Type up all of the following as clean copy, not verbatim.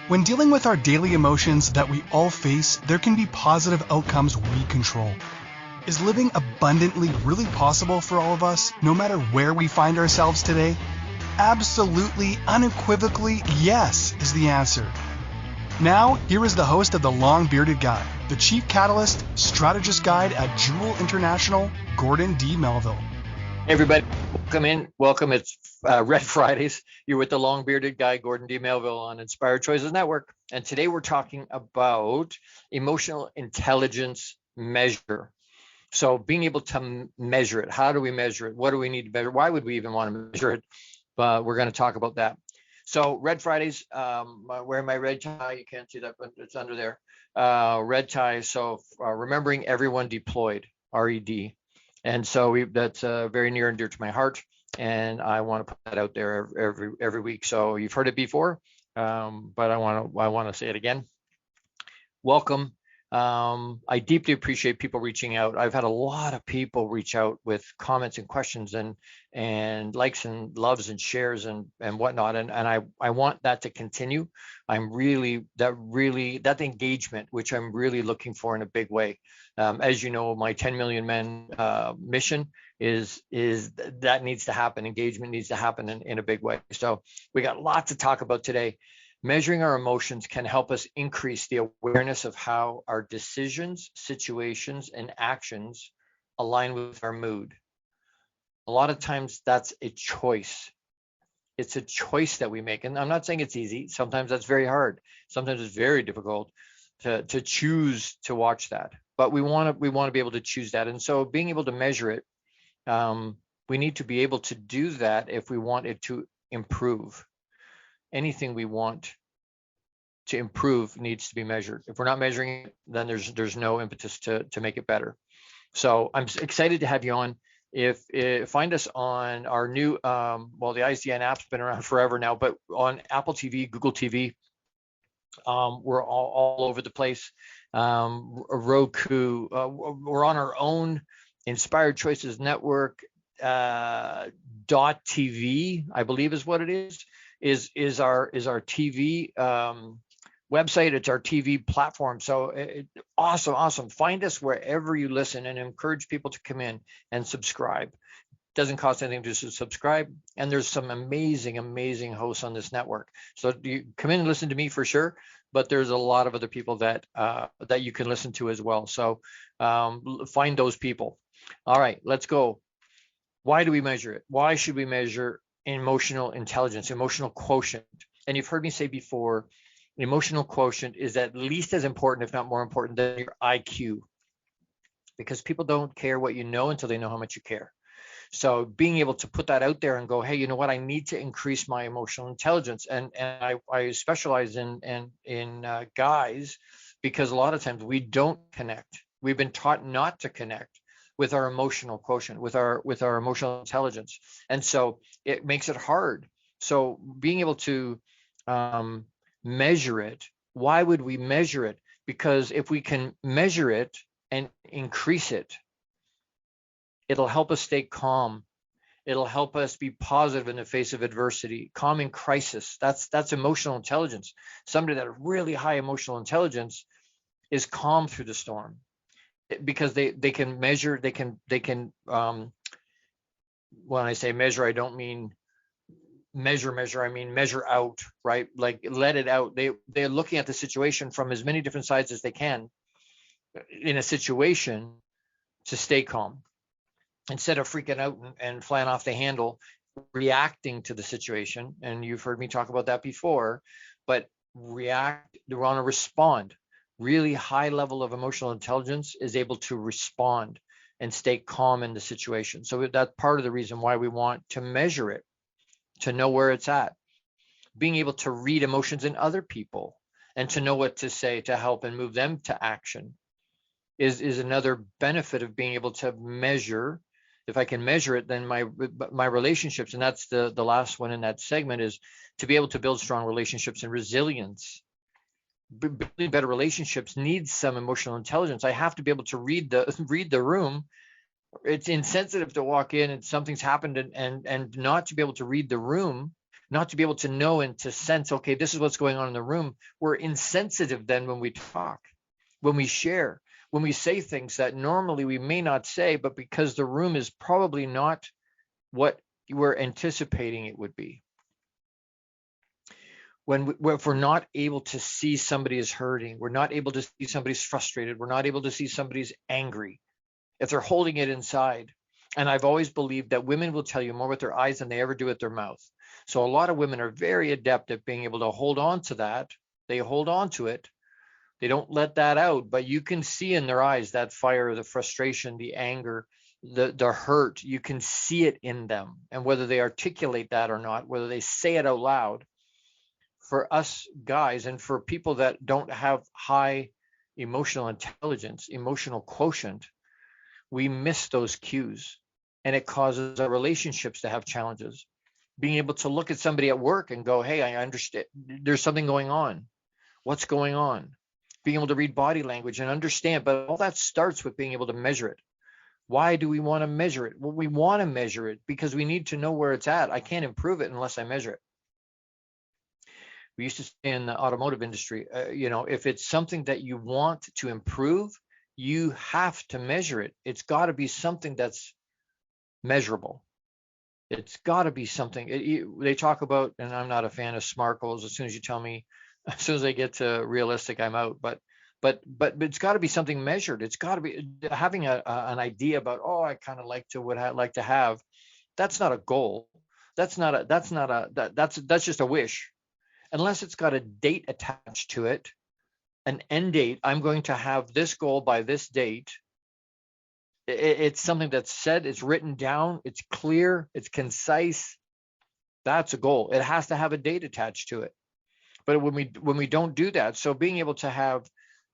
When dealing with our daily emotions that we all face, there can be positive outcomes we control. Is living abundantly really possible for all of us, no matter where we find ourselves today? Absolutely, unequivocally, yes is the answer. Now, here is the host of The Long Bearded Guy, the Chief Catalyst, Strategist Guide at Jewel International, Gordon D Melville. Hey everybody, welcome in. Welcome. It's Red Fridays. You're with the Long Bearded Guy, Gordon D Melville on Inspired Choices Network. And today we're talking about emotional intelligence measure. So being able to measure it. How do we measure it? What do we need to measure? Why would we even want to measure it? But we're going to talk about that. So Red Fridays, wearing my red tie. You can't see that, but it's under there. Red tie. So remembering everyone deployed, RED. And so that's very near and dear to my heart, and I want to put that out there every week. So you've heard it before, but I want to say it again. Welcome. I deeply appreciate people reaching out. I've had a lot of people reach out with comments and questions and likes and loves and shares and whatnot. And I want that to continue. I'm really that engagement, which I'm really looking for in a big way. As you know, my 10 million men mission is that needs to happen. Engagement needs to happen in a big way. So we got lots to talk about today. Measuring our emotions can help us increase the awareness of how our decisions, situations, and actions align with our mood. A lot of times that's a choice. It's a choice that we make. And I'm not saying it's easy. Sometimes that's very hard. Sometimes it's very difficult to choose to watch that. But we want to be able to choose that. And so being able to measure it, we need to be able to do that if we want it to improve. Anything we want to improve needs to be measured. If we're not measuring it, then there's no impetus to make it better. So I'm excited to have you on. If find us on our new the ICN app's been around forever now, but on Apple TV, Google TV, we're all over the place. Roku, we're on our own Inspired Choices Network .tv, I believe is what it is our TV website. It's our TV platform. So awesome. Find us wherever you listen and encourage people to come in and subscribe. Doesn't cost anything to subscribe, and there's some amazing hosts on this network. So you come in and listen to me for sure, but there's a lot of other people that you can listen to as well. So find those people. All right, let's go. Why do we measure it? Why should we measure emotional intelligence, emotional quotient? And you've heard me say before, emotional quotient is at least as important, if not more important, than your IQ, because people don't care what you know until they know how much you care. So being able to put that out there and go, hey, you know what, I need to increase my emotional intelligence. And I specialize in guys, because a lot of times we don't connect. We've been taught not to connect with our emotional quotient, with our emotional intelligence. And so it makes it hard. So being able to measure it, why would we measure it? Because if we can measure it and increase it, it'll help us stay calm. It'll help us be positive in the face of adversity, calm in crisis. That's emotional intelligence. Somebody that has really high emotional intelligence is calm through the storm, because they can measure, they can when I say measure, I don't mean measure, I mean measure out, right? Like let it out. They're looking at the situation from as many different sides as they can in a situation to stay calm, instead of freaking out and flying off the handle, reacting to the situation. And you've heard me talk about that before, but they want to respond. Really high level of emotional intelligence is able to respond and stay calm in the situation. So that's part of the reason why we want to measure it, to know where it's at. Being able to read emotions in other people and to know what to say to help and move them to action is another benefit of being able to measure. If I can measure it, then my relationships, and that's the last one in that segment, is to be able to build strong relationships and resilience. Building better relationships needs some emotional intelligence. I have to be able to read the room. It's insensitive to walk in and something's happened and not to be able to read the room not to be able to know and to sense, okay, this is what's going on in the room. We're insensitive then when we talk, when we share, when we say things that normally we may not say, but because the room is probably not what we're anticipating it would be. If we're not able to see somebody is hurting, we're not able to see somebody's frustrated, we're not able to see somebody's angry, if they're holding it inside. And I've always believed that women will tell you more with their eyes than they ever do with their mouth. So a lot of women are very adept at being able to hold on to that. They hold on to it. They don't let that out, but you can see in their eyes that fire, the frustration, the anger, the hurt. You can see it in them. And whether they articulate that or not, whether they say it out loud, for us guys and for people that don't have high emotional intelligence, emotional quotient, we miss those cues, and it causes our relationships to have challenges. Being able to look at somebody at work and go, hey, I understand there's something going on. What's going on? Being able to read body language and understand, but all that starts with being able to measure it. Why do we want to measure it? Well, we want to measure it because we need to know where it's at. I can't improve it unless I measure it. We used to say in the automotive industry, if it's something that you want to improve, you have to measure it. It's got to be something that's measurable. It's got to be something. They talk about, and I'm not a fan of SMART goals. As soon as you tell me, as soon as I get to realistic, I'm out. But it's got to be something measured. It's got to be having an idea about, oh, I kind of like to have. That's not a goal. That's just a wish. Unless it's got a date attached to it, an end date. I'm going to have this goal by this date. It's something that's said, it's written down, it's clear, it's concise. That's a goal. It has to have a date attached to it. But when we don't do that, so being able to have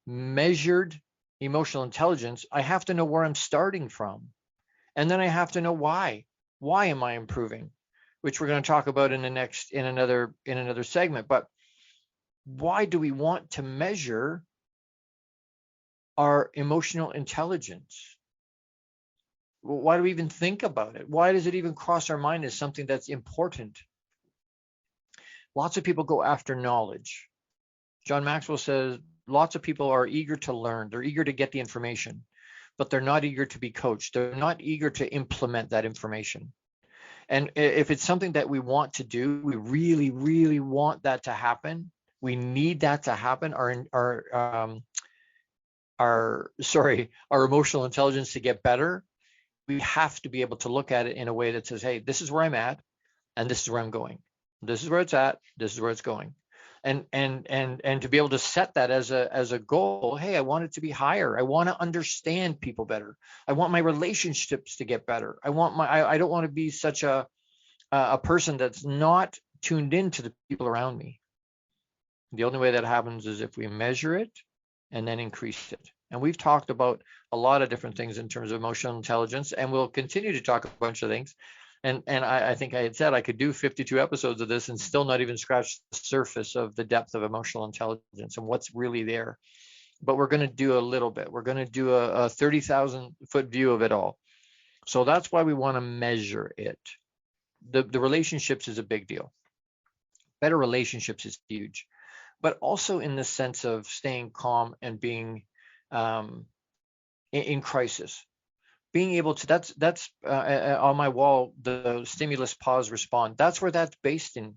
measured emotional intelligence, I have to know where I'm starting from. And then I have to know why. Why am I improving? Which we're going to talk about in another segment. But why do we want to measure our emotional intelligence? Why do we even think about it? Why does it even cross our mind as something that's important? Lots of people go after knowledge. John Maxwell says lots of people are eager to learn. They're eager to get the information, but they're not eager to be coached. They're not eager to implement that information. And if it's something that we want to do, we really, really want that to happen. We need that to happen. Our emotional intelligence to get better. We have to be able to look at it in a way that says, hey, this is where I'm at, and this is where I'm going. This is where it's at. This is where it's going. And to be able to set that as a goal. Hey, I want it to be higher. I want to understand people better. I want my relationships to get better. I don't want to be such a person that's not tuned into the people around me. The only way that happens is if we measure it and then increase it. And we've talked about a lot of different things in terms of emotional intelligence, and we'll continue to talk a bunch of things. And I think I had said I could do 52 episodes of this and still not even scratch the surface of the depth of emotional intelligence and what's really there. But we're going to do a little bit. We're going to do a 30,000 foot view of it all. So that's why we want to measure it. The relationships is a big deal. Better relationships is huge, but also in the sense of staying calm and being in crisis. Being able to, that's on my wall, the stimulus, pause, respond. That's where that's based in.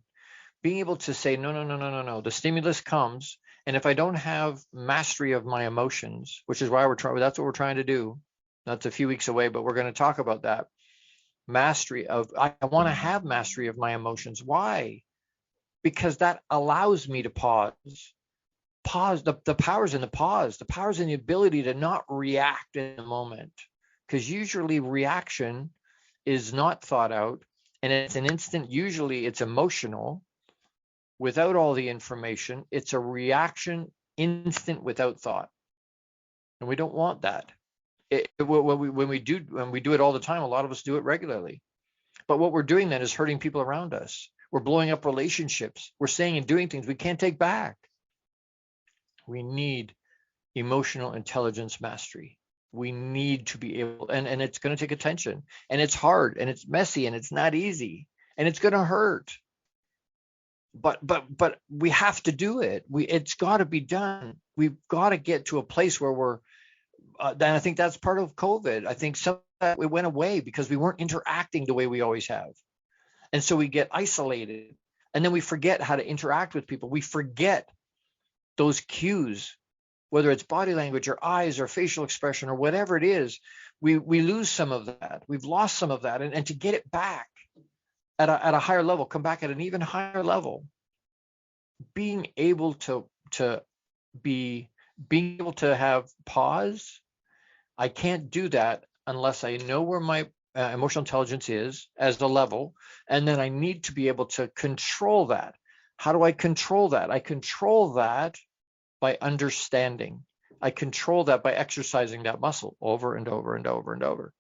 Being able to say, no. The stimulus comes, and if I don't have mastery of my emotions, which is why that's what we're trying to do. That's a few weeks away, but we're going to talk about that. I want to have mastery of my emotions. Why? Because that allows me to pause. The power's in the pause. The power's in the ability to not react in the moment. Because usually reaction is not thought out, and it's an instant. Usually it's emotional without all the information. It's a reaction instant without thought, and we don't want that. When we do it all the time, a lot of us do it regularly. But what we're doing then is hurting people around us. We're blowing up relationships. We're saying and doing things we can't take back. We need emotional intelligence mastery. We need to be able, and it's going to take attention, and it's hard, and it's messy, and it's not easy, and it's going to hurt. but we have to do it. It's got to be done. We've got to get to a place where we're. Then I think that's part of COVID. I think some of that it went away because we weren't interacting the way we always have, and so we get isolated, and then we forget how to interact with people. We forget those cues, whether it's body language or eyes or facial expression or whatever it is. We lose some of that. We've lost some of that, and to get it back at a higher level, come back at an even higher level, being able to have pause. I can't do that unless I know where my emotional intelligence is as a level, and then I need to be able to control that. How do I control that? I control that by understanding. I control that by exercising that muscle over and over and over and over.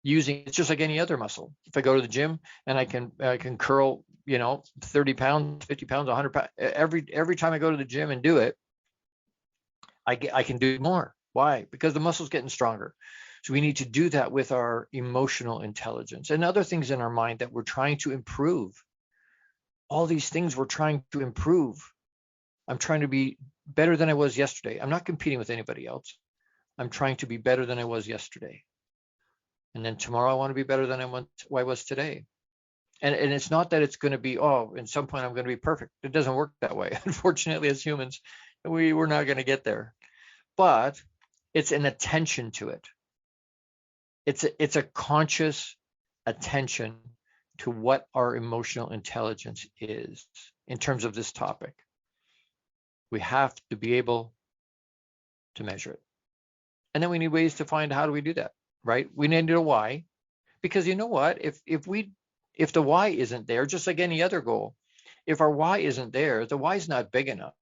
It's just like any other muscle. If I go to the gym and I can curl, 30 pounds, 50 pounds, 100 pounds, every time I go to the gym and do it, I can do more. Why? Because the muscle's getting stronger. So we need to do that with our emotional intelligence and other things in our mind that we're trying to improve. All these things we're trying to improve. I'm trying to be better than I was yesterday. I'm not competing with anybody else. I'm trying to be better than I was yesterday. And then tomorrow I want to be better than I was today. And it's not that it's going to be, at some point I'm going to be perfect. It doesn't work that way. Unfortunately, as humans, we're not going to get there. But it's an attention to it. It's a conscious attention to what our emotional intelligence is in terms of this topic. We have to be able to measure it. And then we need ways to find how do we do that, right? We need a why, because you know what? If the why isn't there, just like any other goal, if our why isn't there, the why is not big enough,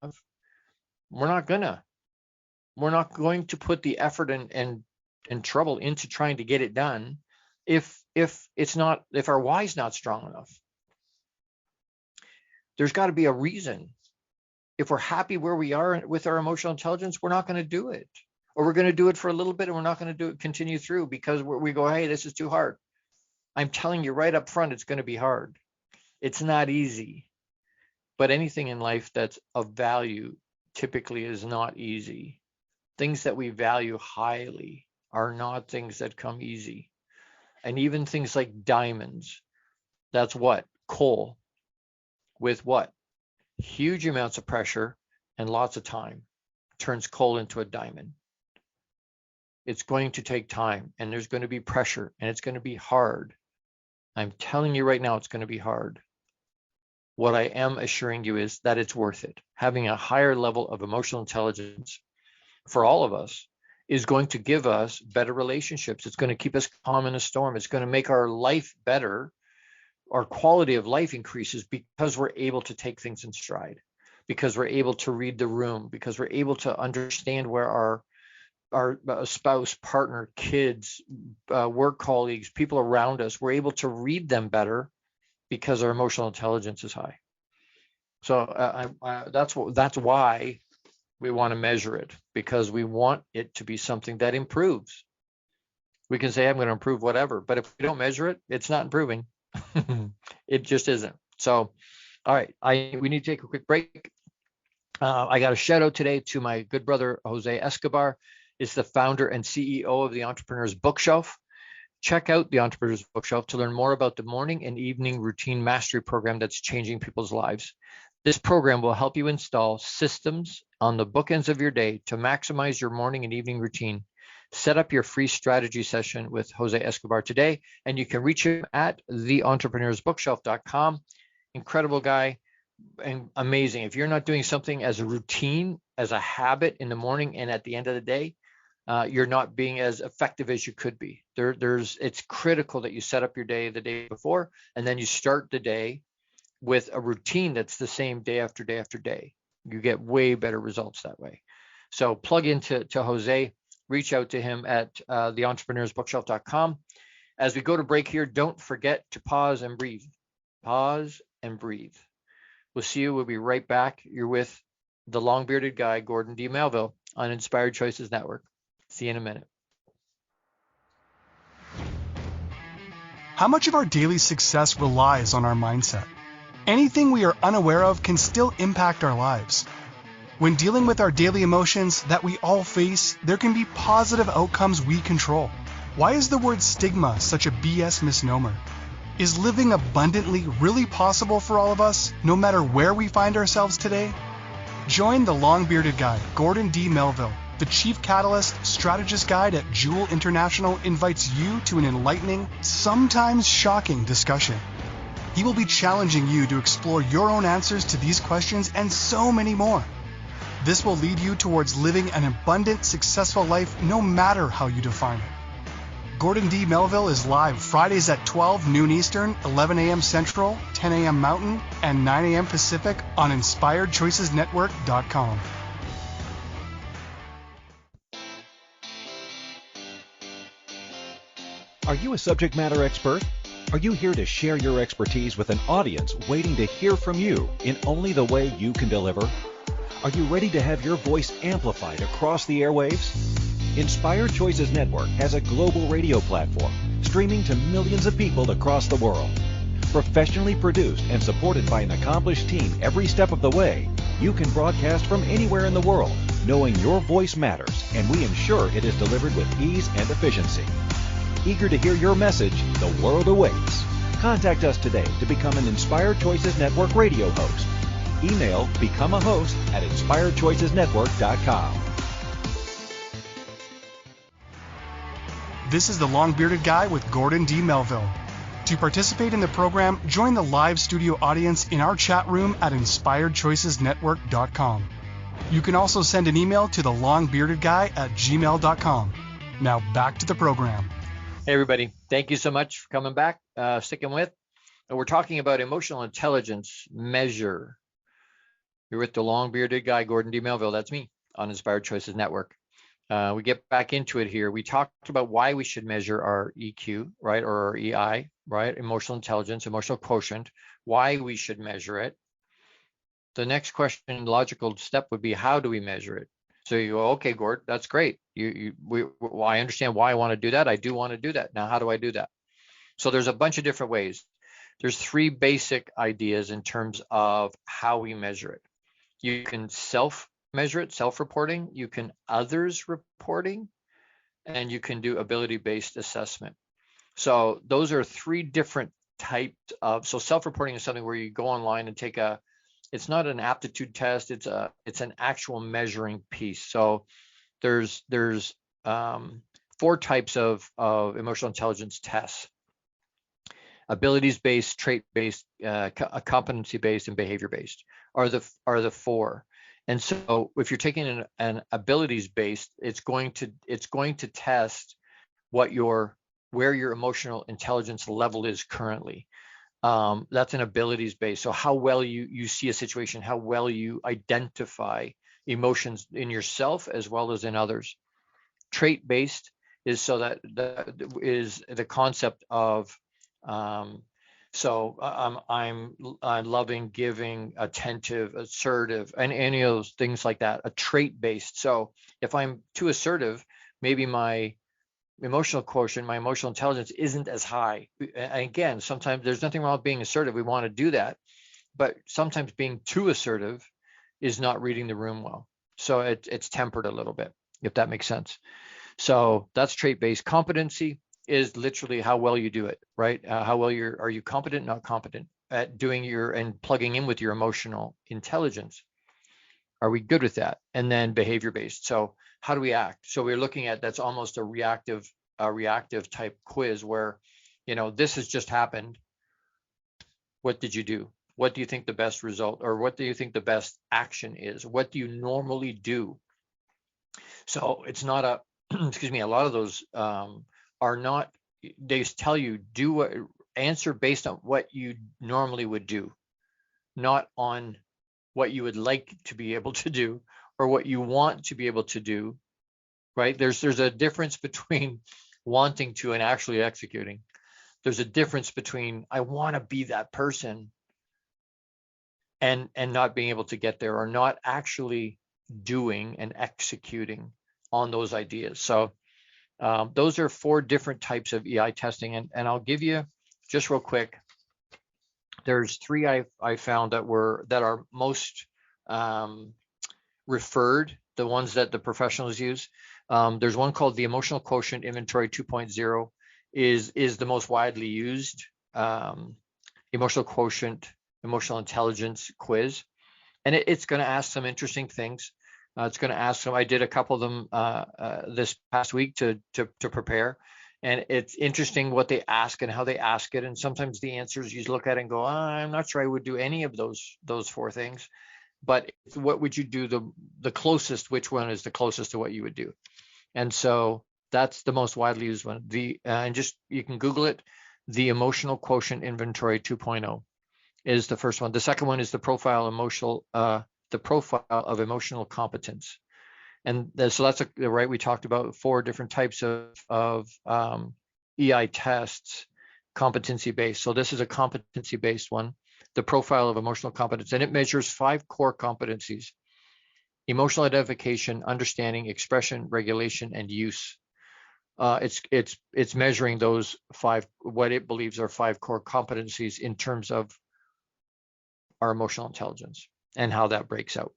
we're not going to put the effort and trouble into trying to get it done if our why is not strong enough. There's got to be a reason. If we're happy where we are with our emotional intelligence, we're not going to do it, or we're going to do it for a little bit and we're not going to continue through because we go, hey, this is too hard. I'm telling you right up front, it's going to be hard. It's not easy, but anything in life that's of value typically is not easy. Things that we value highly are not things that come easy. And even things like diamonds, that's what? Coal with what? Huge amounts of pressure and lots of time turns coal into a diamond. It's going to take time, and there's going to be pressure, and it's going to be hard. I'm telling you right now, it's going to be hard. What I am assuring you is that it's worth it. Having a higher level of emotional intelligence for all of us is going to give us better relationships. It's going to keep us calm in a storm. It's going to make our life better. Our quality of life increases because we're able to take things in stride, because we're able to read the room, because we're able to understand where our spouse, partner, kids, work colleagues, people around us, we're able to read them better because our emotional intelligence is high. So that's why we want to measure it, because we want it to be something that improves. We can say, I'm going to improve whatever, but if we don't measure it, it's not improving. It just isn't. So, all right, we need to take a quick break. I got a shout out today to my good brother, Jose Escobar, is the founder and CEO of the Entrepreneur's Bookshelf. Check out the Entrepreneur's Bookshelf to learn more about the morning and evening routine mastery program that's changing people's lives. This program will help you install systems on the bookends of your day to maximize your morning and evening routine. Set up your free strategy session with Jose Escobar today, and you can reach him at theentrepreneursbookshelf.com. Incredible guy and amazing. If you're not doing something as a routine, as a habit in the morning and at the end of the day, you're not being as effective as you could be. It's critical that you set up your day the day before, and then you start the day with a routine that's the same day after day after day. You get way better results that way. So plug into Jose. Reach out to him at theentrepreneursbookshelf.com. As we go to break here, don't forget to pause and breathe. Pause and breathe. We'll see you. We'll be right back. You're with the long-bearded guy, Gordon D Melville, on Inspired Choices Network. See you in a minute. How much of our daily success relies on our mindset? anything we are unaware of can still impact our lives. When dealing with our daily emotions that we all face, there can be positive outcomes we control. Why is the word stigma such a BS misnomer? Is living abundantly really possible for all of us, no matter where we find ourselves today? Join the long-bearded guy, Gordon D Melville. The Chief Catalyst Strategist Guide at Jewel International invites you to an enlightening, sometimes shocking discussion. He will be challenging you to explore your own answers to these questions and so many more. This will lead you towards living an abundant, successful life no matter how you define it. Gordon D. Melville is live Fridays at 12 noon Eastern, 11 a.m. Central, 10 a.m. Mountain, and 9 a.m. Pacific on InspiredChoicesNetwork.com. Are you a subject matter expert? Are you here to share your expertise with an audience waiting to hear from you in only the way you can deliver? Are you ready to have your voice amplified across the airwaves? Inspired Choices Network has a global radio platform streaming to millions of people across the world. Professionally produced and supported by an accomplished team every step of the way, you can broadcast from anywhere in the world, knowing your voice matters, and we ensure it is delivered with ease and efficiency. Eager to hear your message, the world awaits. Contact us today to become an Inspired Choices Network radio host. Email become a host at InspiredChoicesNetwork.com. This is the long-bearded guy with Gordon D. Melville. To participate in the program, join the live studio audience in our chat room at InspiredChoicesNetwork.com. You can also send an email to the longbeardedguy@gmail.com. Now back to the program. Hey everybody, thank you so much for coming back, sticking with. And we're talking about emotional intelligence measure. You're with the long-bearded guy, Gordon D. Melville. That's me on Inspired Choices Network. We get back into it here. We talked about why we should measure our EQ, right, or our EI, right, emotional intelligence, emotional quotient, why we should measure it. The next question, logical step would be, how do we measure it? So you go, okay, Gord, that's great. Well, I understand why I want to do that. I do want to do that. Now, how do I do that? So there's a bunch of different ways. There's three basic ideas in terms of how we measure it. You can self-measure it, self-reporting. You can others reporting, and you can do ability-based assessment. So those are three different types of. So self-reporting is something where you go online and take a. It's not an aptitude test. It's an actual measuring piece. So there's four types of emotional intelligence tests: abilities-based, trait-based, competency-based, and behavior-based are the four. And so if you're taking an abilities-based, it's going to test where your emotional intelligence level is currently. That's an abilities-based. So how well you see a situation, how well you identify emotions in yourself as well as in others. Trait-based is so that is the concept of I'm loving, giving, attentive, assertive, and any of those things like that. A trait-based. So if I'm too assertive, maybe my emotional quotient, my emotional intelligence isn't as high. And again, sometimes there's nothing wrong with being assertive. We want to do that, but sometimes being too assertive is not reading the room well. So it's tempered a little bit, if that makes sense. So that's trait-based. Competency is literally how well you do it, right? How well are you competent, not competent at doing and plugging in with your emotional intelligence? Are we good with that? And then behavior-based. So how do we act? So we're looking at, that's almost a reactive type quiz where, this has just happened. What did you do? What do you think the best result, or what do you think the best action is? What do you normally do? So it's not excuse me, a lot of those are not, they tell you answer based on what you normally would do, not on what you would like to be able to do or what you want to be able to do, right? There's a difference between wanting to and actually executing. There's a difference between I want to be that person and not being able to get there, or not actually doing and executing on those ideas. So those are four different types of EI testing, and I'll give you just real quick there's three I found that are most referred, the ones that the professionals use. There's one called the Emotional Quotient Inventory 2.0 is the most widely used emotional quotient, emotional intelligence quiz. And it's going to ask some interesting things. It's going to ask some, I did a couple of them this past week to prepare. And it's interesting what they ask and how they ask it. And sometimes the answers you look at it and go, I'm not sure I would do any of those four things. But what would you do the closest? Which one is the closest to what you would do? And so that's the most widely used one. And just you can Google it. The Emotional Quotient Inventory 2.0 is the first one. The second one is the profile of emotional competence. And so that's right. We talked about 4 different types of EI tests, competency based. So this is a competency based one. The profile of emotional competence, and it measures 5 core competencies: emotional identification, understanding, expression, regulation, and use. It's measuring those 5, what it believes are 5 core competencies in terms of our emotional intelligence and how that breaks out.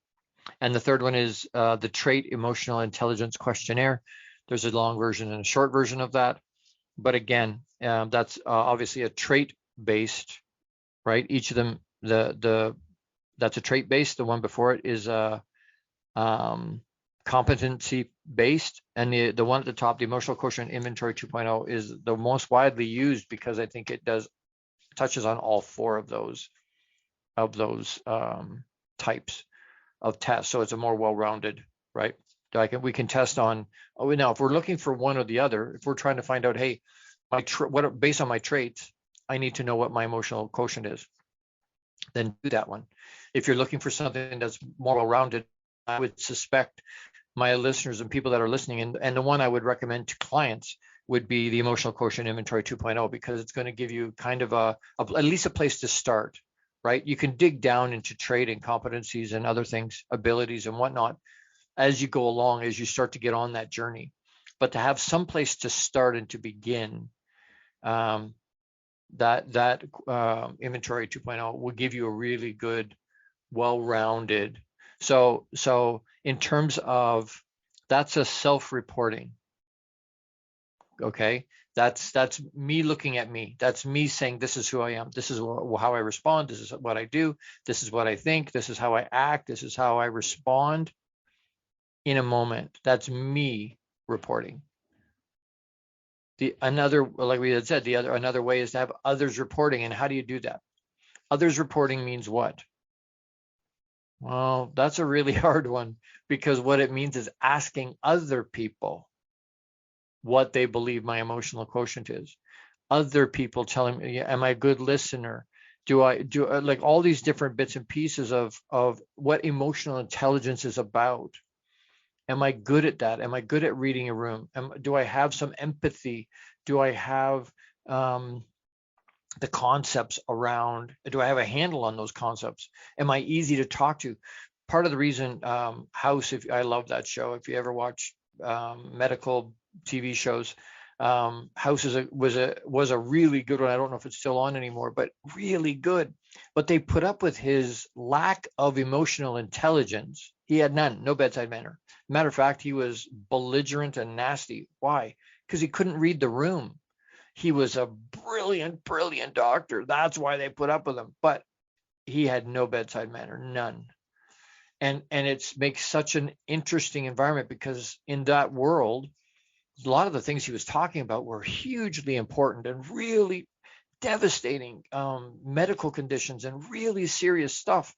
And the third one is the Trait Emotional Intelligence Questionnaire. There's a long version and a short version of that. But again, that's obviously a trait based, right? Each of them, that's a trait based. The one before it is competency based, and the one at the top, the Emotional Quotient Inventory 2.0, is the most widely used because I think it touches on all 4 of those types of tests. So it's a more well-rounded, right? We can test on. Now if we're looking for one or the other, if we're trying to find out, hey, based on my traits, I need to know what my emotional quotient is, then do that one. If you're looking for something that's more well-rounded, I would suspect my listeners and people that are listening, and the one I would recommend to clients would be the Emotional Quotient Inventory 2.0, because it's going to give you kind of at least a place to start, right? You can dig down into trait and competencies and other things, abilities and whatnot, as you go along, as you start to get on that journey. But to have some place to start and to begin, that Inventory 2.0 will give you a really good, well-rounded. So in terms of, that's a self-reporting. Okay, that's me looking at me. That's me saying, this is who I am. This is how I respond. This is what I do. This is what I think. This is how I act. This is how I respond in a moment. That's me reporting. Like we had said, another way is to have others reporting. And how do you do that? Others reporting means what? Well, that's a really hard one, because what it means is asking other people what they believe my emotional quotient is. Other people telling me, am I a good listener? Do I like all these different bits and pieces of what emotional intelligence is about? Am I good at that? Am I good at reading a room? Do I have some empathy? Do I have the concepts around? Do I have a handle on those concepts? Am I easy to talk to? Part of the reason House, I love that show. If you ever watch medical TV shows, House was a really good one. I don't know if it's still on anymore, but really good. But they put up with his lack of emotional intelligence. He had none, no bedside manner. Matter of fact, he was belligerent and nasty. Why? Because he couldn't read the room. He was a brilliant doctor. That's why they put up with him. But he had no bedside manner, none. And it makes such an interesting environment, because in that world, a lot of the things he was talking about were hugely important and really devastating medical conditions and really serious stuff.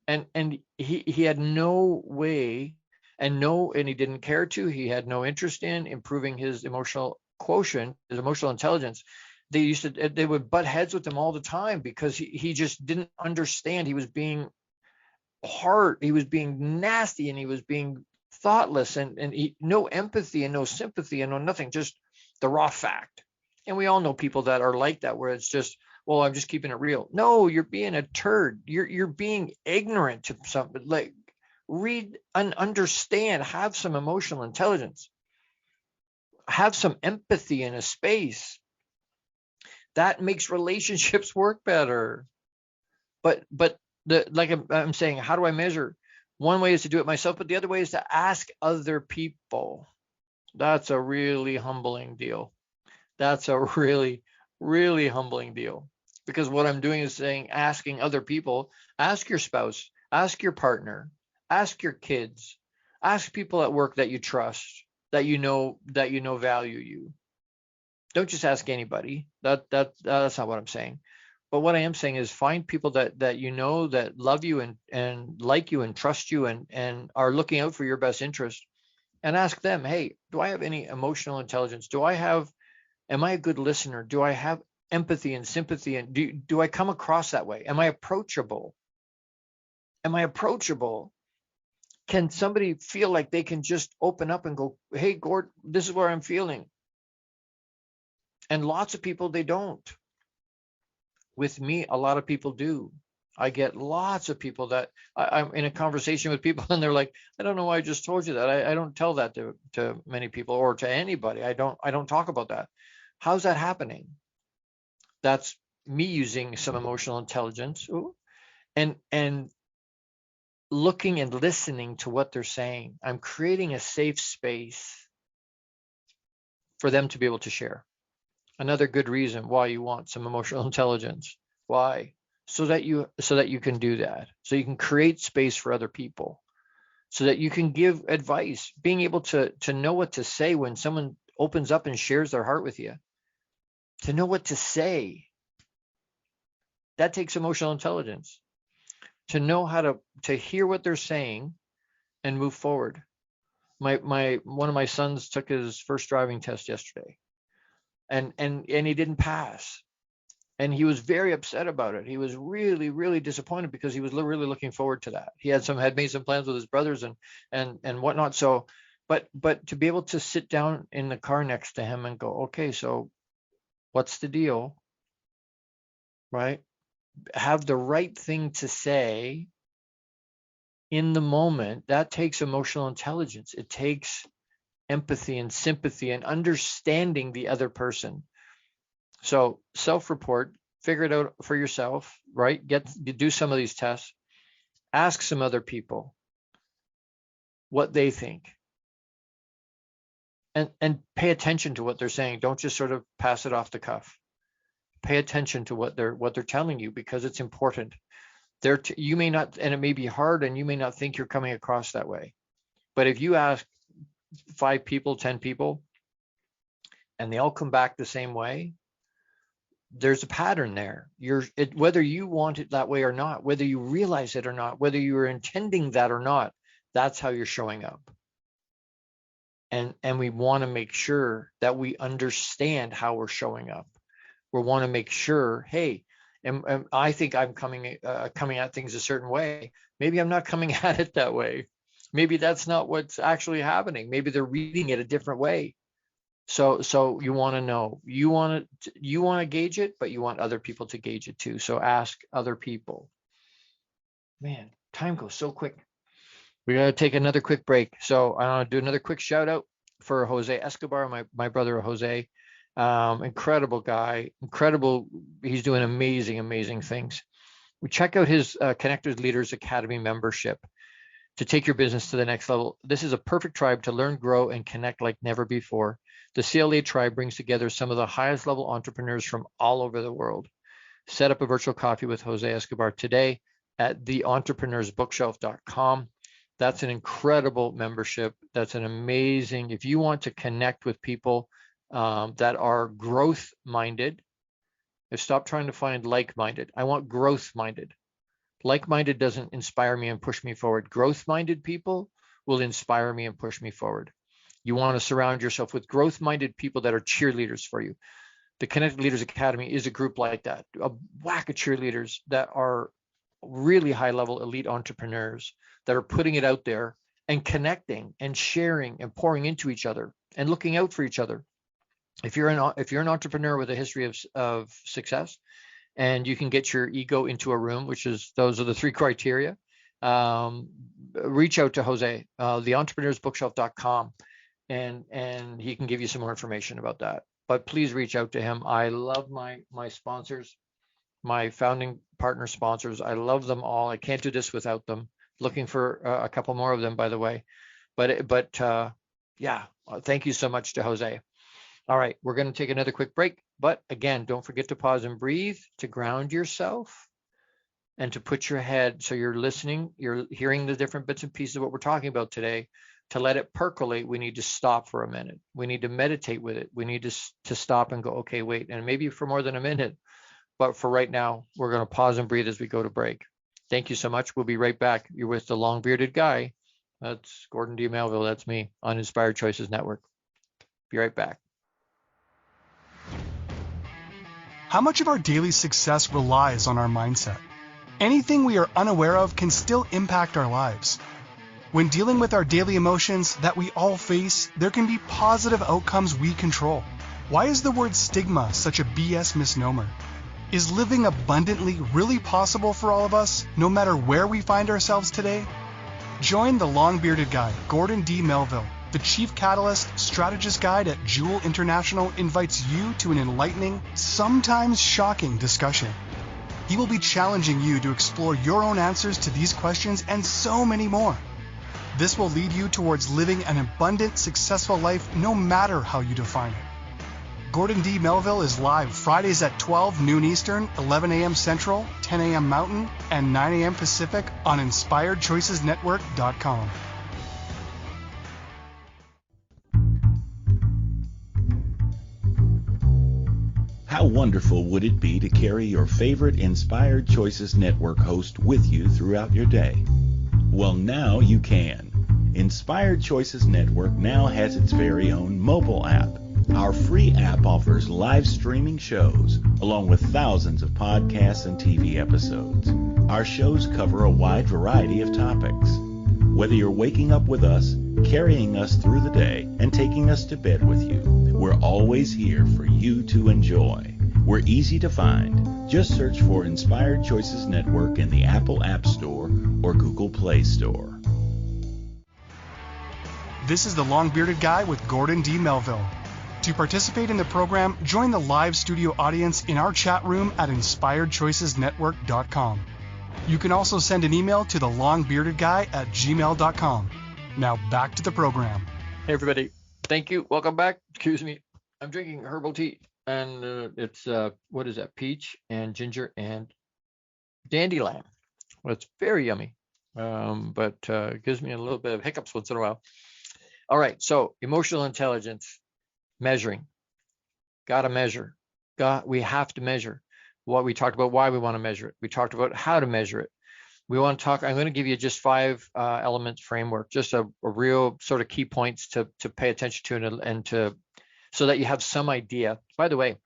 And he had no way and he didn't care to. He had no interest in improving his emotional quotient, his emotional intelligence. They would butt heads with him all the time because he just didn't understand. He was being hard, he was being nasty, and he was being thoughtless, and no empathy and no sympathy and no nothing, just the raw fact. And we all know people that are like that, where it's just, well, I'm just keeping it real. No, you're being a turd. You're being ignorant to something. Like, read and understand, have some emotional intelligence, have some empathy in a space. That makes relationships work better. but like I'm saying, how do I measure? One way is to do it myself, but the other way is to ask other people. That's a really humbling deal. That's a really, really humbling deal. Because what I'm doing is asking other people, ask your spouse, ask your partner, ask your kids, ask people at work that you trust, that you know value you. Don't just ask anybody. That's not what I'm saying. But what I am saying is find people that you know, that love you and like you and trust you and are looking out for your best interest, and ask them, hey, do I have any emotional intelligence? Am I a good listener? Do I have empathy and sympathy? And do I come across that way? Am I approachable? Can somebody feel like they can just open up and go, hey, Gord, this is where I'm feeling? And lots of people, they don't. With me, a lot of people do. I get lots of people that I'm in a conversation with people and they're like, I don't know why I just told you that. I don't tell that to many people or to anybody. I don't talk about that. How's that happening? That's me using some emotional intelligence and looking and listening to what they're saying. I'm creating a safe space for them to be able to share. Another good reason why you want some emotional intelligence. Why? So that you can do that. So you can create space for other people. So that you can give advice, being able to know what to say when someone opens up and shares their heart with you. To know what to say. That takes emotional intelligence. To know how to hear what they're saying and move forward. One of my sons took his first driving test yesterday. And he didn't pass, and he was very upset about it. He was really, really disappointed because he was really looking forward to that. He had made some plans with his brothers and whatnot. So, but to be able to sit down in the car next to him and go, okay, so what's the deal, right? Have the right thing to say in the moment. That takes emotional intelligence. It takes empathy and sympathy and understanding the other person. So self-report, figure it out for yourself, right? Do some of these tests, ask some other people what they think, and pay attention to what they're saying. Don't just sort of pass it off the cuff. Pay attention to what they're telling you, because it's important. You may not, and it may be hard, and you may not think you're coming across that way. But if you ask 5 people, 10 people, and they all come back the same way, there's a pattern there. Whether you want it that way or not, whether you realize it or not, whether you're intending that or not, that's how you're showing up. And we want to make sure that we understand how we're showing up. We want to make sure, hey, and I think I'm coming at things a certain way. Maybe I'm not coming at it that way. Maybe that's not what's actually happening. Maybe they're reading it a different way. So you want to know, you want to gauge it, but you want other people to gauge it too. So ask other people. Man, time goes so quick. We got to take another quick break. So I want to do another quick shout out for Jose Escobar, my brother Jose. Incredible guy, incredible. He's doing amazing things. We check out his Connectors Leaders Academy membership to take your business to the next level. This is a perfect tribe to learn, grow, and connect like never before. The CLA tribe brings together some of the highest level entrepreneurs from all over the world. Set up a virtual coffee with Jose Escobar today at theentrepreneur'sbookshelf.com. That's an incredible membership. That's an amazing, if you want to connect with people that are growth-minded, stop trying to find like-minded. I want growth-minded. Like-minded doesn't inspire me and push me forward. Growth-minded people will inspire me and push me forward. You want to surround yourself with growth-minded people that are cheerleaders for you. The Connected Leaders Academy is a group like that, a whack of cheerleaders that are really high-level elite entrepreneurs that are putting it out there and connecting and sharing and pouring into each other and looking out for each other. If you're an entrepreneur with a history of success, and you can get your ego into a room, those are the 3 criteria, reach out to Jose, theentrepreneur'sbookshelf.com, and he can give you some more information about that. But please reach out to him. I love my sponsors. my founding partner sponsors. I love them all. I can't do this without them. Looking for a couple more of them, by the way. Yeah, thank you so much to Jose. All right, we're going to take another quick break. But again, don't forget to pause and breathe, to ground yourself, and to put your head, so you're listening, you're hearing the different bits and pieces of what we're talking about today. To let it percolate, we need to stop for a minute. We need to meditate with it. We need to stop and go, okay, wait, and maybe for more than a minute. But for right now, we're going to pause and breathe as we go to break. Thank you so much. We'll be right back. You're with the long bearded guy. That's Gordon D Melville. That's me on Inspired Choices Network. Be right back. How much of our daily success relies on our mindset? Anything we are unaware of can still impact our lives. When dealing with our daily emotions that we all face, there can be positive outcomes we control. Why is the word stigma such a BS misnomer? Is living abundantly really possible for all of us, no matter where we find ourselves today? Join the long-bearded guy, Gordon D. Melville. The Chief Catalyst Strategist Guide at Jewel International invites you to an enlightening, sometimes shocking discussion. He will be challenging you to explore your own answers to these questions and so many more. This will lead you towards living an abundant, successful life no matter how you define it. Gordon D. Melville is live Fridays at 12 noon Eastern, 11 a.m. Central, 10 a.m. Mountain, and 9 a.m. Pacific on InspiredChoicesNetwork.com. How wonderful would it be to carry your favorite Inspired Choices Network host with you throughout your day? Well, now you can. Inspired Choices Network now has its very own mobile app. Our free app offers live streaming shows, along with thousands of podcasts and TV episodes. Our shows cover a wide variety of topics. Whether you're waking up with us, carrying us through the day, and taking us to bed with you, we're always here for you to enjoy. We're easy to find. Just search for Inspired Choices Network in the Apple App Store or Google Play Store. This is the long-bearded guy with Gordon D. Melville. To participate in the program, join the live studio audience in our chat room at InspiredChoicesNetwork.com. You can also send an email to thelongbeardedguy@gmail.com. Now back to the program. Hey, everybody. Thank you. Welcome back. Excuse me. I'm drinking herbal tea, and it's, what is that? Peach and ginger and dandelion. Well, it's very yummy, but it gives me a little bit of hiccups once in a while. All right. So emotional intelligence. Measuring. Got to measure. We have to measure. What we talked about, why we want to measure it. We talked about how to measure it. We want to talk, I'm going to give you just 5 elements framework, just a real sort of key points to pay attention to and to, so that you have some idea. By the way,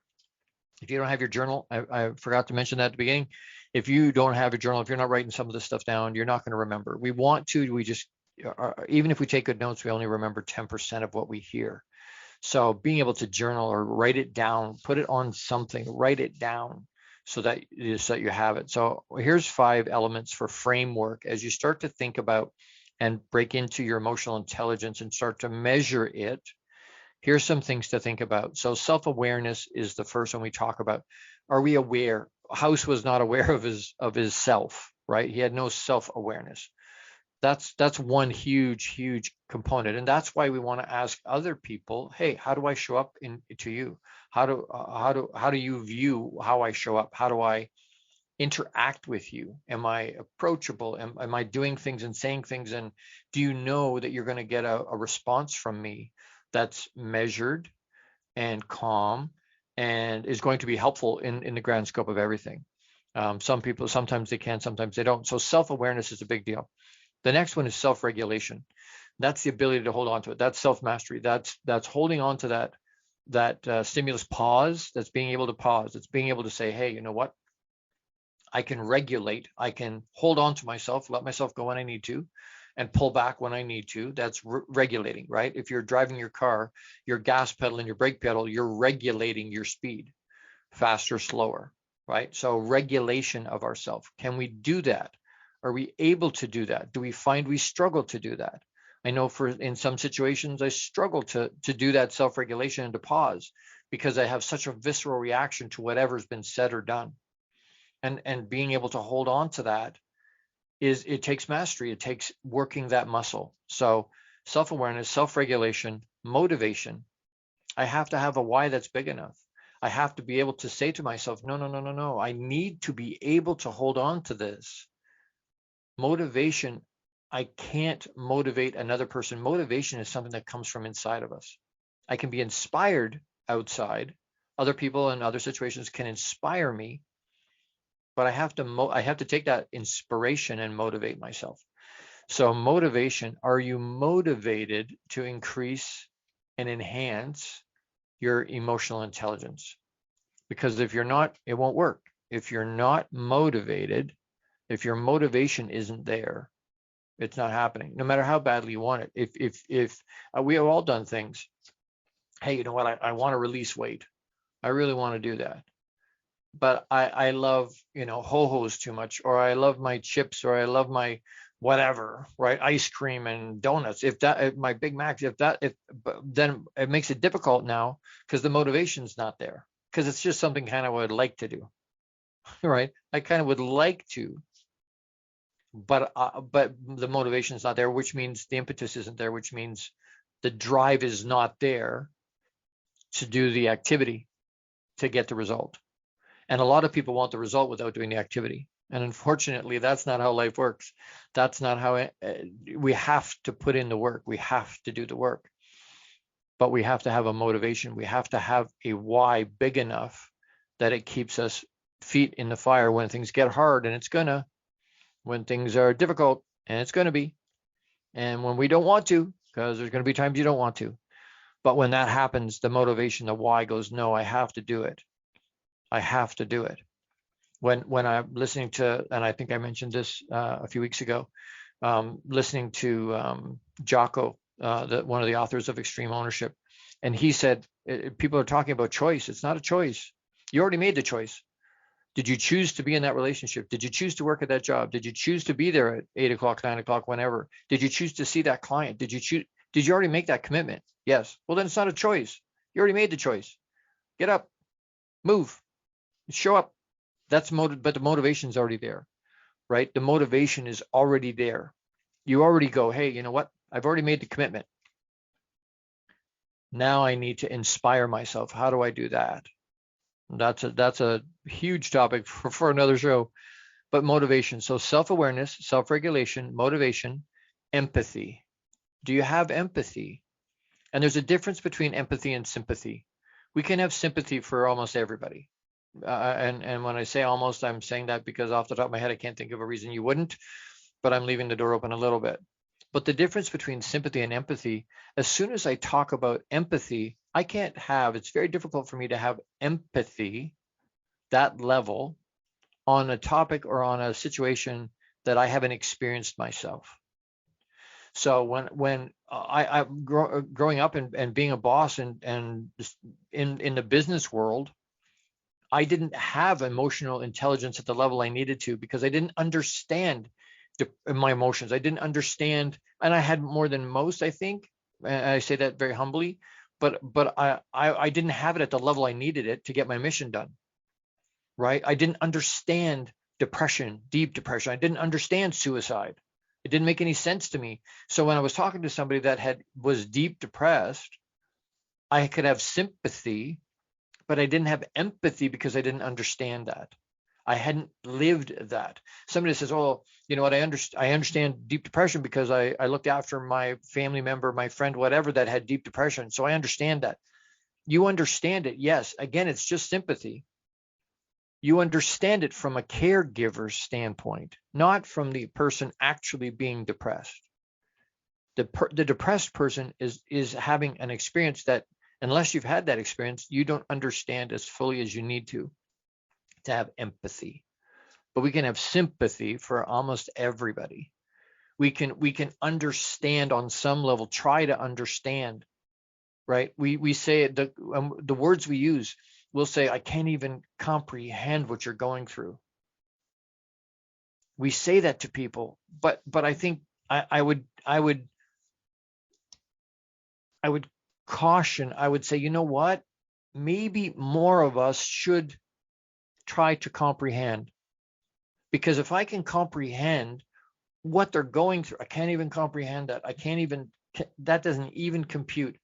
if you don't have your journal, I forgot to mention that at the beginning. If you don't have a journal, if you're not writing some of this stuff down, you're not going to remember. We just, even if we take good notes, we only remember 10% of what we hear. So being able to journal or write it down, put it on something, write it down so that you have it. So here's 5 elements for framework as you start to think about and break into your emotional intelligence and start to measure it. Here's some things to think about. So self-awareness is the first one we talk about. Are we aware? House was not aware of his self, right? He had no self-awareness. That's one huge component, and that's why we want to ask other people, hey, how do I show up to you? How do you view how I show up? How do I interact with you? Am I approachable? Am I doing things and saying things? And do you know that you're going to get a response from me that's measured and calm and is going to be helpful in the grand scope of everything? Some people, sometimes they can, sometimes they don't. So self-awareness is a big deal. The next one is self-regulation. That's the ability to hold on to it. That's self-mastery. That's holding on to that stimulus pause. That's being able to pause. It's being able to say, hey, you know what? I can regulate. I can hold on to myself, let myself go when I need to, and pull back when I need to. That's regulating, right? If you're driving your car, your gas pedal and your brake pedal, you're regulating your speed, faster, slower, right? So regulation of ourselves. Can we do that? Are we able to do that? Do we find we struggle to do that? I know in some situations, I struggle to do that self-regulation and to pause because I have such a visceral reaction to whatever's been said or done. And being able to hold on to that it takes mastery. It takes working that muscle. So self-awareness, self-regulation, motivation. I have to have a why that's big enough. I have to be able to say to myself, no, no, no, no, no. I need to be able to hold on to this. Motivation, I can't motivate another person. Motivation is something that comes from inside of us. I can be inspired outside. Other people and other situations can inspire me, but I have to take that inspiration and motivate myself. So motivation, are you motivated to increase and enhance your emotional intelligence? Because if you're not, it won't work. If you're not motivated, if your motivation isn't there, it's not happening, no matter how badly you want it. If we have all done things, hey, you know what, I want to release weight. I really want to do that. But I love, ho-hos too much, or I love my chips, or I love my whatever, right? Ice cream and donuts. If my Big Macs, then it makes it difficult now because the motivation's not there, because it's just something kind of would like to do, right? I kind of would like to, but the motivation's not there, which means the impetus isn't there, which means the drive is not there to do the activity to get the result. And a lot of people want the result without doing the activity. And unfortunately, that's not how life works. That's not how we have to put in the work. We have to do the work. But we have to have a motivation. We have to have a why big enough that it keeps us feet in the fire when things get hard, and it's gonna, when things are difficult, and it's gonna be, and when we don't want to, because there's gonna be times you don't want to. But when that happens, the motivation, the why goes, no, I have to do it. I have to do it. When I'm listening to, and I think I mentioned this a few weeks ago, listening to Jocko, one of the authors of Extreme Ownership, and he said, people are talking about choice. It's not a choice. You already made the choice. Did you choose to be in that relationship? Did you choose to work at that job? Did you choose to be there at 8 o'clock, 9 o'clock, whenever? Did you choose to see that client? Did you already make that commitment? Yes. Well, then it's not a choice. You already made the choice. Get up, move, show up. But the motivation's already there, right? The motivation is already there. You already go, hey, you know what? I've already made the commitment. Now I need to inspire myself. How do I do that? That's a huge topic for another show. But motivation. So self-awareness, self-regulation, motivation, empathy. Do you have empathy? And there's a difference between empathy and sympathy. We can have sympathy for almost everybody. And when I say almost, I'm saying that because off the top of my head, I can't think of a reason you wouldn't, but I'm leaving the door open a little bit. But the difference between sympathy and empathy, as soon as I talk about empathy, it's very difficult for me to have empathy, that level, on a topic or on a situation that I haven't experienced myself. So when I growing up and being a boss and in the business world, I didn't have emotional intelligence at the level I needed to, because I didn't understand my emotions. I didn't understand, and I had more than most, I think. And I say that very humbly, but I didn't have it at the level I needed it to get my mission done. Right? I didn't understand depression, deep depression. I didn't understand suicide. It didn't make any sense to me. So when I was talking to somebody that was deep depressed, I could have sympathy, but I didn't have empathy because I didn't understand that. I hadn't lived that. Somebody says, oh, you know what, I understand deep depression because I looked after my family member, my friend, whatever, that had deep depression. So I understand that. You understand it, yes. Again, it's just sympathy. You understand it from a caregiver's standpoint, not from the person actually being depressed. The depressed person is having an experience that, unless you've had that experience, you don't understand as fully as you need to have empathy. But we can have sympathy for almost everybody. We can understand on some level, try to understand, right? We say the words we use, we'll say, I can't even comprehend what you're going through. We say that to people, but I think I would caution, I would say, you know what? Maybe more of us should try to comprehend. Because if I can comprehend what they're going through, I can't even comprehend that. That doesn't even compute.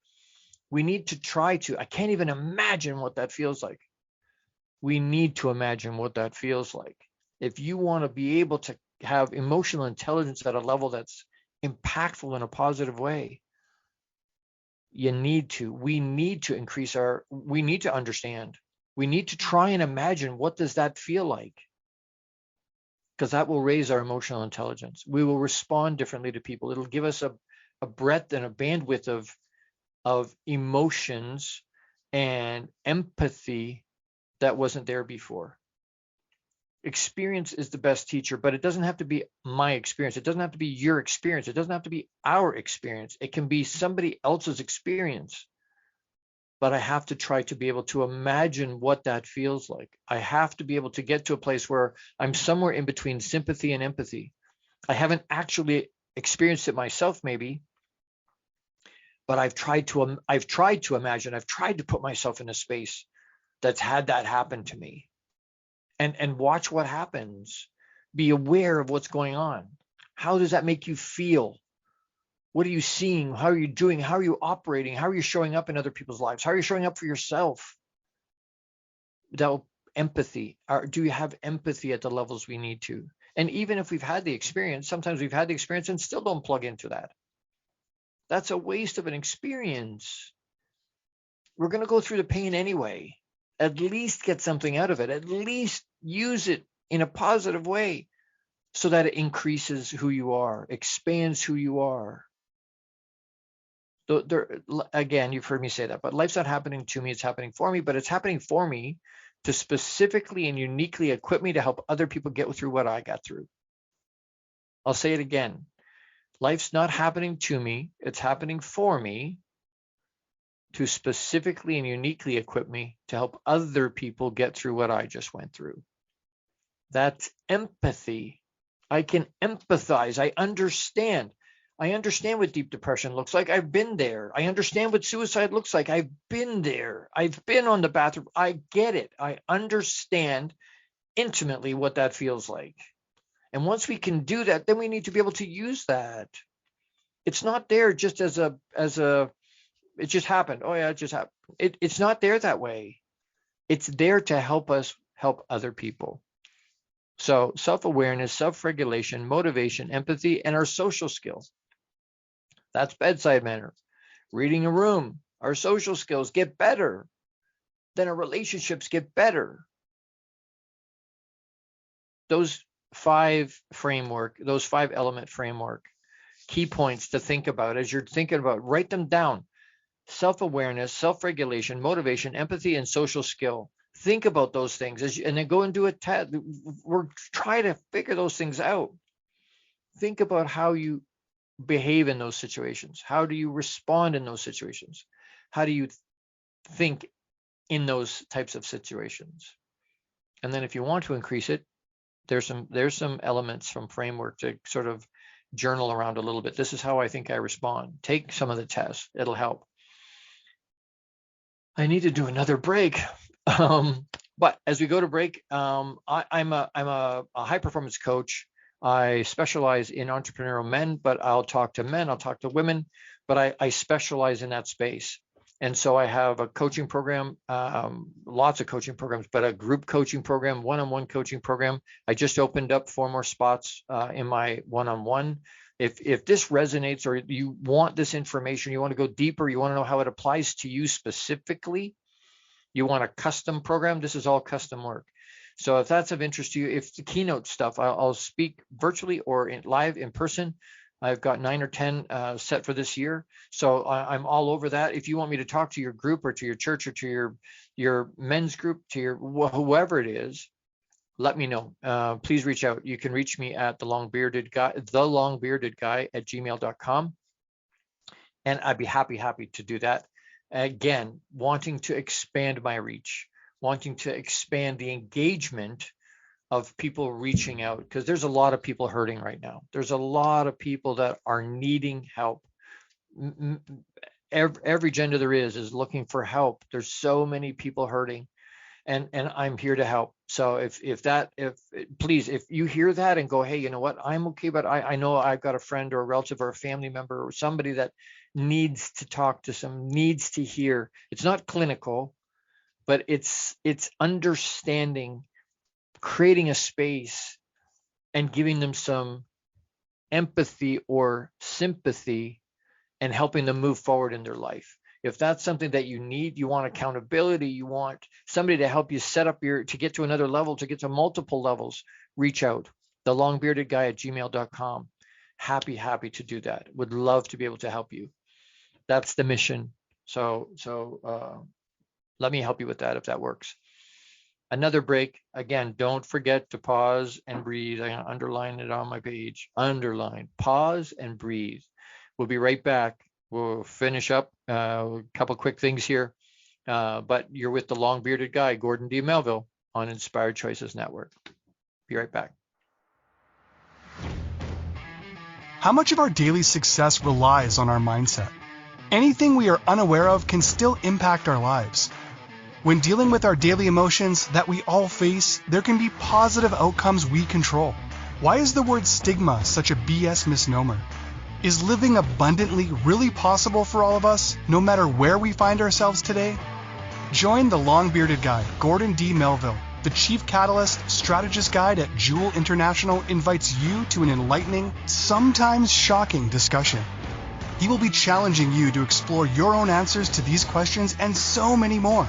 We need to try to. I can't even imagine what that feels like. We need to imagine what that feels like. If you want to be able to have emotional intelligence at a level that's impactful in a positive way, we need to understand. We need to try and imagine, what does that feel like? Because that will raise our emotional intelligence. We will respond differently to people. It'll give us a breadth and a bandwidth of emotions and empathy that wasn't there before. Experience is the best teacher, but it doesn't have to be my experience. It doesn't have to be your experience. It doesn't have to be our experience. It can be somebody else's experience. But I have to try to be able to imagine what that feels like. I have to be able to get to a place where I'm somewhere in between sympathy and empathy. I haven't actually experienced it myself, maybe, but I've tried to imagine. I've tried to put myself in a space that's had that happen to me, and watch what happens. Be aware of what's going on. How does that make you feel? What are you seeing? How are you doing? How are you operating? How are you showing up in other people's lives? How are you showing up for yourself? Empathy. Do you have empathy at the levels we need to? And even if we've had the experience, sometimes we've had the experience and still don't plug into that. That's a waste of an experience. We're going to go through the pain anyway. At least get something out of it. At least use it in a positive way so that it increases who you are, expands who you are. Again, you've heard me say that, but life's not happening to me, it's happening for me, but it's happening for me to specifically and uniquely equip me to help other people get through what I got through. I'll say it again. Life's not happening to me, it's happening for me to specifically and uniquely equip me to help other people get through what I just went through. That's empathy. I can empathize. I understand. I understand what deep depression looks like. I've been there. I understand what suicide looks like. I've been there. I've been on the bathroom. I get it. I understand intimately what that feels like. And once we can do that, then we need to be able to use that. It's not there just as a it just happened. Oh yeah, it just happened. It's not there that way. It's there to help us help other people. So self-awareness, self-regulation, motivation, empathy, and our social skills. That's bedside manner. Reading a room. Our social skills get better. Then our relationships get better. Those 5 element framework, key points to think about as you're thinking about, write them down. Self-awareness, self-regulation, motivation, empathy, and social skill. Think about those things and then go and do a test. We're trying to figure those things out. Think about how you behave in those situations. How do you respond in those situations? How do you think in those types of situations? And then if you want to increase it, there's some elements from framework to sort of journal around a little bit. This is how I think I respond. Take some of the tests. It'll help. I need to do another break. But as we go to break, I'm a high performance coach. I specialize in entrepreneurial men, but I'll talk to men, I'll talk to women, but I specialize in that space. And so I have a coaching program, lots of coaching programs, but a group coaching program, one-on-one coaching program. I just opened up 4 more spots in my one-on-one. If this resonates, or you want this information, you want to go deeper, you want to know how it applies to you specifically, you want a custom program, this is all custom work. So if that's of interest to you, if the keynote stuff, I'll speak virtually or live in person. I've got 9 or 10 set for this year. So I'm all over that. If you want me to talk to your group or to your church or to your men's group, to your whoever it is, let me know. Please reach out. You can reach me at the longbearded guy at gmail.com. And I'd be happy to do that. Again, wanting to expand my reach, wanting to expand the engagement of people reaching out, because there's a lot of people hurting right now. There's a lot of people that are needing help. Every gender there is looking for help. There's so many people hurting. and I'm here to help. So if please, if you hear that and go, hey, you know what, I'm okay, but I know I've got a friend or a relative or a family member or somebody that needs to talk to some, needs to hear. It's not clinical, but it's understanding, creating a space and giving them some empathy or sympathy and helping them move forward in their life. If that's something that you need, you want accountability, you want somebody to help you set up to get to another level, to get to multiple levels, reach out. thelongbeardedguy@gmail.com. Happy to do that. Would love to be able to help you. That's the mission. So let me help you with that if that works. Another break. Again, don't forget to pause and breathe. I underline it on my page. Underline, pause and breathe. We'll be right back. We'll finish up a couple quick things here. But you're with the long bearded guy, Gordon D Melville, on Inspired Choices Network. Be right back. How much of our daily success relies on our mindset? Anything we are unaware of can still impact our lives. When dealing with our daily emotions that we all face, there can be positive outcomes we control. Why is the word stigma such a BS misnomer? Is living abundantly really possible for all of us, no matter where we find ourselves today? Join the long-bearded guy, Gordon D. Melville. The Chief Catalyst Strategist Guide at Jewel International invites you to an enlightening, sometimes shocking discussion. He will be challenging you to explore your own answers to these questions and so many more.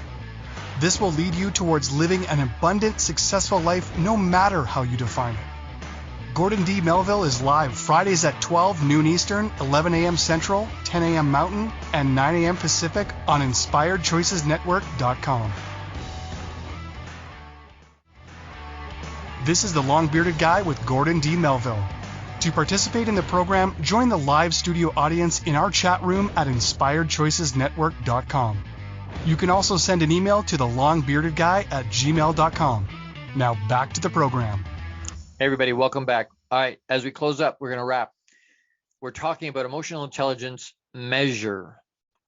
This will lead you towards living an abundant, successful life no matter how you define it. Gordon D. Melville is live Fridays at 12 noon Eastern, 11 a.m. Central, 10 a.m. Mountain, and 9 a.m. Pacific on InspiredChoicesNetwork.com. This is the Long-Bearded Guy with Gordon D. Melville. To participate in the program, join the live studio audience in our chat room at InspiredChoicesNetwork.com. You can also send an email to thelongbeardedguy@gmail.com. Now back to the program. Hey everybody, welcome back. All right, as we close up, we're going to wrap. We're talking about emotional intelligence measure.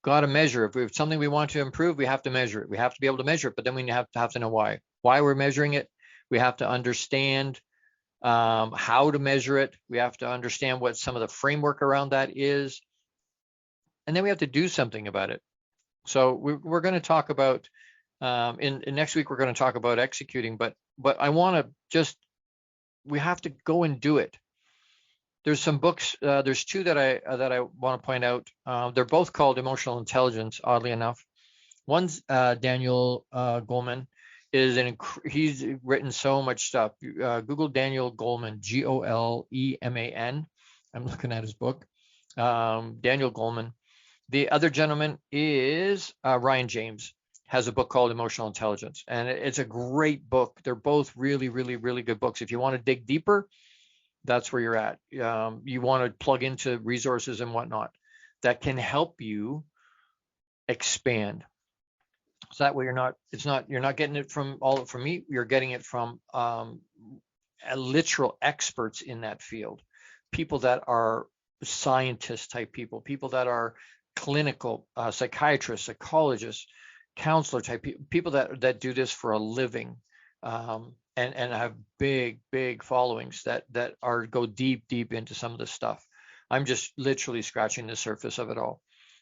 Got to measure. If we have something we want to improve, we have to measure it. We have to be able to measure it, but then we have to know why. Why we're measuring it. We have to understand how to measure it. We have to understand what some of the framework around that is. And then we have to do something about it. So we're going to talk about, in next week, we're going to talk about executing, but I want to just, we have to go and do it. There's some books, there's two that I want to point out. They're both called Emotional Intelligence, oddly enough. One's Daniel Goleman. He's written so much stuff. Google Daniel Goleman, Goleman. I'm looking at his book. Daniel Goleman. The other gentleman is Ryan James, has a book called Emotional Intelligence, and it's a great book. They're both really, really, really good books. If you want to dig deeper, that's where you're at. You want to plug into resources and whatnot that can help you expand. So that way you're not getting it from me. You're getting it from literal experts in that field, people that are scientist type people that are clinical psychiatrists, psychologists, counselor type people that do this for a living, and have big followings that go deep into some of this stuff. I'm just literally scratching the surface of it all.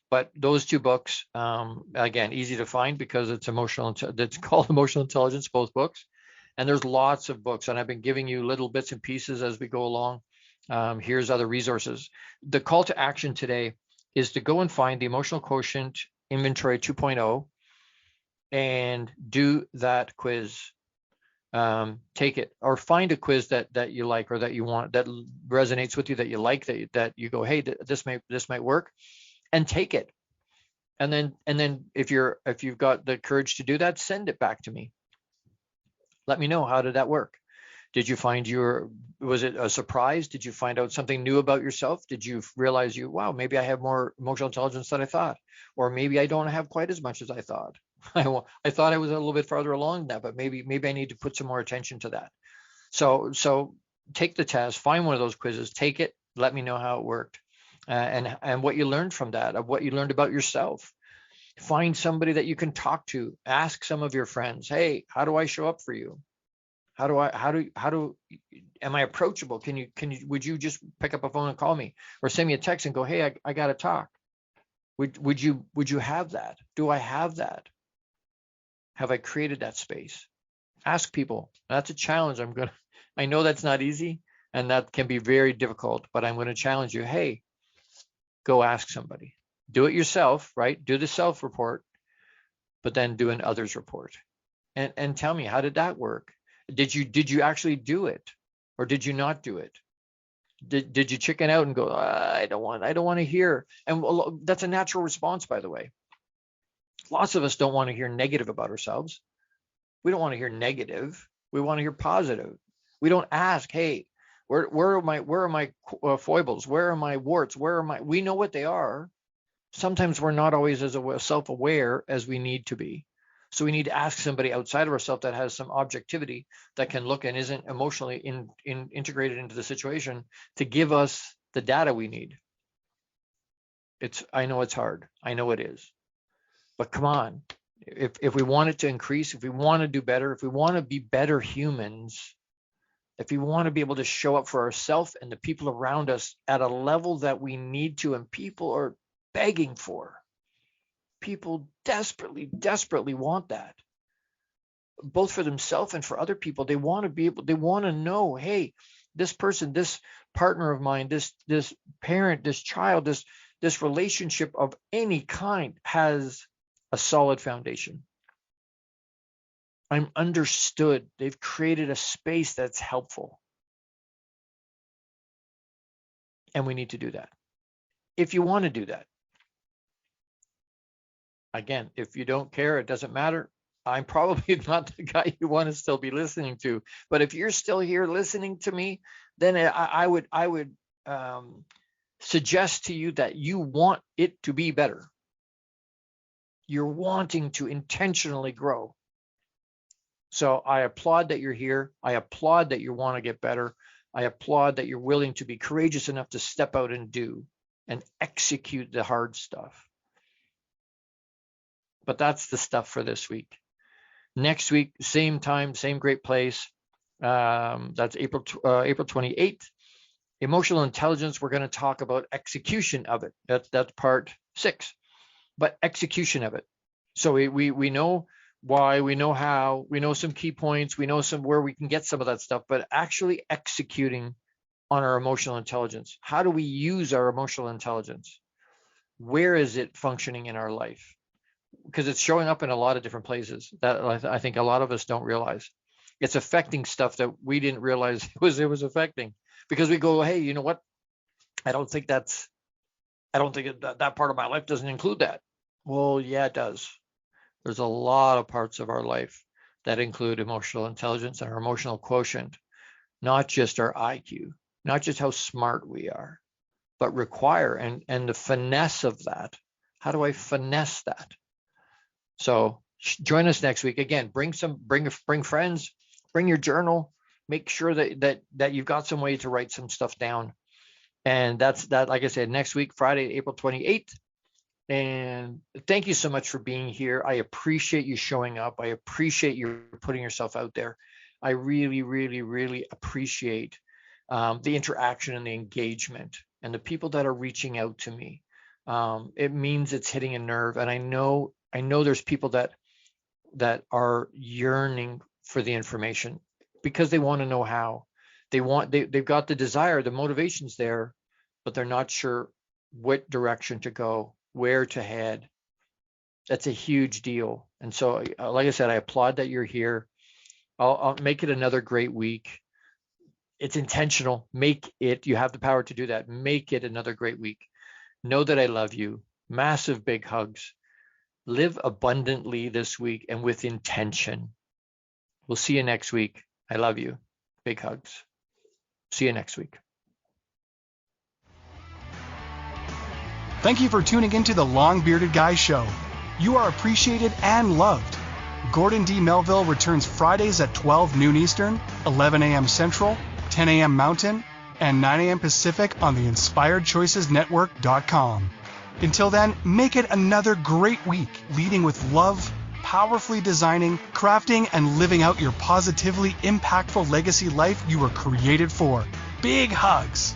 But those two books, again, easy to find because it's called Emotional Intelligence, both books. And there's lots of books, and I've been giving you little bits and pieces as we go along. Here's other resources. The call to action today is to go and find the Emotional Quotient Inventory 2.0 and do that quiz. Take it, or find a quiz that you like, or that you want, that resonates with you, that you like, that you go, hey, this might work, and take it. And then if you've got the courage to do that, send it back to me. Let me know, how did that work? Did you find was it a surprise? Did you find out something new about yourself? Did you realize wow, maybe I have more emotional intelligence than I thought, or maybe I don't have quite as much as I thought. I thought I was a little bit farther along than that, but maybe I need to put some more attention to that. So take the test, find one of those quizzes, take it, let me know how it worked, and what you learned from that, of what you learned about yourself. Find somebody that you can talk to. Ask some of your friends, hey, how do I show up for you? Am I approachable? Would you just pick up a phone and call me, or send me a text and go, hey, I got to talk. Would you have that? Do I have that? Have I created that space? Ask people. That's a challenge. I know that's not easy, and that can be very difficult, but I'm going to challenge you. Hey, go ask somebody. Do it yourself, right? Do the self-report, but then do an others report. And tell me, how did that work? Did you actually do it, or did you not do it? Did you chicken out and go, I don't want to hear? And that's a natural response, by the way. Lots of us don't want to hear negative about ourselves. We don't want to hear negative. We want to hear positive. We don't ask, hey, where are my foibles? Where are my warts? We know what they are. Sometimes we're not always as self-aware as we need to be. So we need to ask somebody outside of ourselves that has some objectivity, that can look and isn't emotionally integrated into the situation, to give us the data we need. I know it's hard. I know it is. But come on, if we want it to increase, if we want to do better, if we want to be better humans, if we want to be able to show up for ourselves and the people around us at a level that we need to, and people are begging for, people desperately want that, both for themselves and for other people. They want to know, hey, this person, this partner of mine, this parent, this child, this relationship of any kind has a solid foundation. I'm understood. They've created a space that's helpful. And we need to do that. If you want to do that. Again, if you don't care, it doesn't matter. I'm probably not the guy you want to still be listening to. But if you're still here listening to me, then I would suggest to you that you want it to be better. You're wanting to intentionally grow. So I applaud that you're here. I applaud that you want to get better. I applaud that you're willing to be courageous enough to step out and do and execute the hard stuff. But that's the stuff for this week. Next week, same time, same great place. That's April 28th. Emotional intelligence, we're going to talk about execution of it. That's part 6. But execution of it. So we know why, we know how, we know some key points, we know some where we can get some of that stuff, but actually executing on our emotional intelligence. How do we use our emotional intelligence? Where is it functioning in our life? Because it's showing up in a lot of different places that I think a lot of us don't realize. It's affecting stuff that we didn't realize it was affecting, because we go, hey, you know what? I don't think that part of my life doesn't include that. Well, yeah, it does. There's a lot of parts of our life that include emotional intelligence and our emotional quotient, not just our IQ, not just how smart we are, but require and the finesse of that. How do I finesse that? So join us next week. Again, bring friends, bring your journal, make sure that you've got some way to write some stuff down. And that's that, like I said, next week, Friday, April 28th. And thank you so much for being here. I appreciate you showing up. I appreciate you putting yourself out there. I really, really, really appreciate the interaction and the engagement and the people that are reaching out to me. It means it's hitting a nerve. And I know there's people that are yearning for the information because they want to know how. They've got the desire, the motivation's there, but they're not sure what direction to go, where to head. That's a huge deal. And so, like I said, I applaud that you're here. I'll make it another great week. It's intentional. You have the power to do that. Make it another great week. Know that I love you. Massive big hugs. Live abundantly this week and with intention. We'll see you next week. I love you. Big hugs. See you next week. Thank you for tuning into the Long Bearded Guy Show. You are appreciated and loved. Gordon D. Melville returns Fridays at 12 noon Eastern, 11 a.m. Central, 10 a.m. Mountain, and 9 a.m. Pacific on the InspiredChoicesNetwork.com. Until then, make it another great week, leading with love, powerfully designing, crafting, and living out your positively impactful legacy life you were created for. Big hugs.